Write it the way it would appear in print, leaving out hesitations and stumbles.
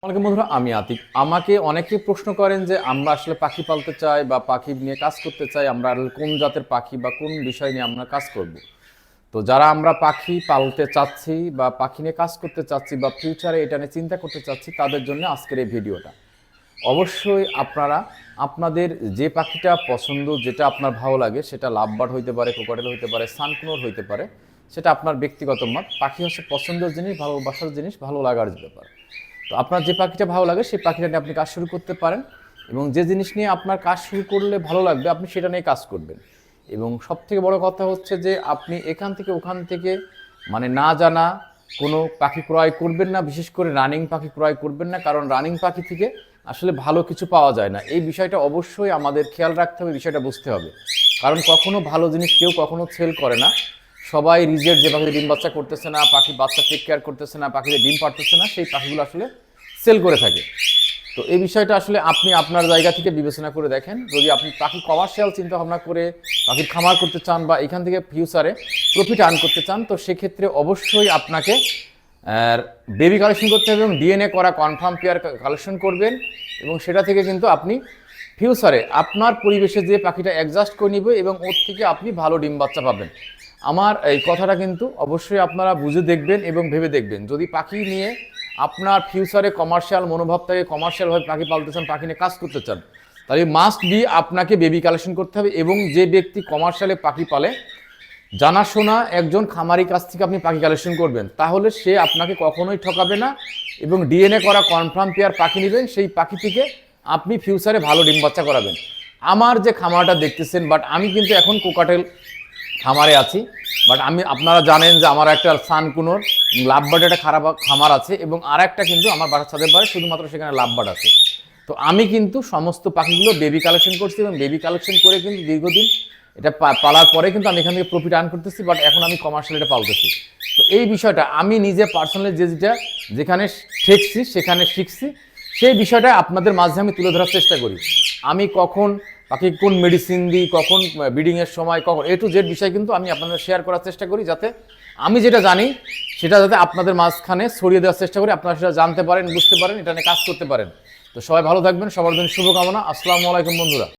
অনেকে বন্ধুরা, আমি আতিক। আমাকে অনেকে প্রশ্ন করেন যে আমরা আসলে পাখি পালতে চাই বা পাখি নিয়ে কাজ করতে চাই, আমরা কোন জাতের পাখি বা কোন বিষয় নিয়ে আমরা কাজ করব। তো যারা আমরা পাখি পালতে চাচ্ছি বা পাখি নিয়ে কাজ করতে চাচ্ছি বা ফিউচারে এটা নিয়ে চিন্তা করতে চাচ্ছি, তাদের জন্য আজকের এই ভিডিওটা। অবশ্যই আপনারা আপনাদের যে পাখিটা পছন্দ, যেটা আপনার ভালো লাগে, সেটা লাভবার্ড হইতে পারে, কোকাটেল হইতে পারে, সানকুনোর হইতে পারে, সেটা আপনার ব্যক্তিগত মত। পাখি হচ্ছে পছন্দের জিনিস, ভালোবাসার জিনিস, ভালো লাগার ব্যাপার। তো আপনার যে পাখিটা ভালো লাগে সেই পাখিটা নিয়ে আপনি কাজ শুরু করতে পারেন, এবং যে জিনিস নিয়ে আপনার কাজ শুরু করলে ভালো লাগবে আপনি সেটা নিয়ে কাজ করবেন। এবং সবথেকে বড় কথা হচ্ছে যে আপনি এখান থেকে ওখান থেকে না জানা কোনো পাখি ক্রয় করবেন না, বিশেষ করে রানিং পাখি ক্রয় করবেন না, কারণ রানিং পাখি থেকে আসলে ভালো কিছু পাওয়া যায় না। এই বিষয়টা অবশ্যই আমাদের খেয়াল রাখতে হবে, বিষয়টা বুঝতে হবে। কারণ কখনো ভালো জিনিস কেউ কখনো সেল করে না। সবাই রিজেক্ট, যে পাখিতে ডিম বাচ্চা করতেছে না, পাখি বাচ্চা টেক কেয়ার করতেছে না, পাখিতে ডিম পারতেছে না, সেই পাখিগুলো আসলে সেল করে থাকে। তো এই বিষয়টা আসলে আপনি আপনার জায়গা থেকে বিবেচনা করে দেখেন। যদি আপনি পাখি কমার্শিয়াল চিন্তা ভাবনা করে পাখির খামার করতে চান বা এখান থেকে ফিউচারে প্রফিট আর্ন করতে চান, তো সেক্ষেত্রে অবশ্যই আপনাকে বেবি কালেকশন করতে হবে এবং ডিএনএ করা কনফার্ম পেয়ার কালেকশন করবেন। এবং সেটা থেকে কিন্তু আপনি ফিউচারে আপনার পরিবেশে যে পাখিটা অ্যাডজাস্ট করে নিবে এবং ওর থেকে আপনি ভালো ডিম বাচ্চা পাবেন। আমার এই কথাটা কিন্তু অবশ্যই আপনারা বুঝে দেখবেন এবং ভেবে দেখবেন। যদি পাখি নিয়ে আপনার ফিউচারে কমার্শিয়াল মনোভাব থেকে, কমার্শিয়ালভাবে পাখি পালতে চান, পাখি নিয়ে কাজ করতে চান, তাহলে মাস্ট বি আপনাকে বেবি কালেকশন করতে হবে। এবং যে ব্যক্তি কমার্শিয়ালে পাখি পালে, জানাশোনা একজন খামারি কাছ থেকে আপনি পাখি কালেকশন করবেন, তাহলে সে আপনাকে কখনোই ঠকাবে না। এবং ডিএনএ করা কনফার্ম পেয়ার পাখি নেবেন, সেই পাখি থেকে আপনি ফিউচারে ভালো ডিম বাচ্চা করাবেন। আমার যে খামারটা দেখতেছেন, বাট আমি কিন্তু এখন কোকাটেল খামারে আছি। বাট আপনারা জানেন যে আমার একটা সানকুনোর লাভবার্ড একটা খারাপ খামার আছে, এবং আর একটা কিন্তু আমার বাসার ছাদের পারে শুধুমাত্র সেখানে লাভবার্ড আছে। তো আমি কিন্তু সমস্ত পাখিগুলো বেবি কালেকশন করছি, এবং বেবি কালেকশন করে কিন্তু দীর্ঘদিন এটা পালার পরে কিন্তু আমি এখান থেকে প্রফিট আর্ন করতেছি। বাট এখন আমি কমার্শিয়াল এটা পালতেছি। তো এই বিষয়টা আমি নিজে পার্সোনালি যেখানে ঠেকছি, সেখানে শিখছি, সেই বিষয়টা আপনাদের মাঝে আমি তুলে ধরার চেষ্টা করি। আমি কখন পাখি কোন মেডিসিন দিই, কখন ব্রিডিংয়ের সময়, কখন A to Z বিষয় কিন্তু আমি আপনাদের শেয়ার করার চেষ্টা করি, যাতে আমি যেটা জানি সেটা যাতে আপনাদের মাঝখানে ছড়িয়ে দেওয়ার চেষ্টা করি, আপনারা সেটা জানতে পারেন, বুঝতে পারেন, এটা নিয়ে কাজ করতে পারেন। তো সবাই ভালো থাকবেন, সবার জন্য শুভকামনা। আসসালামু আলাইকুম বন্ধুরা।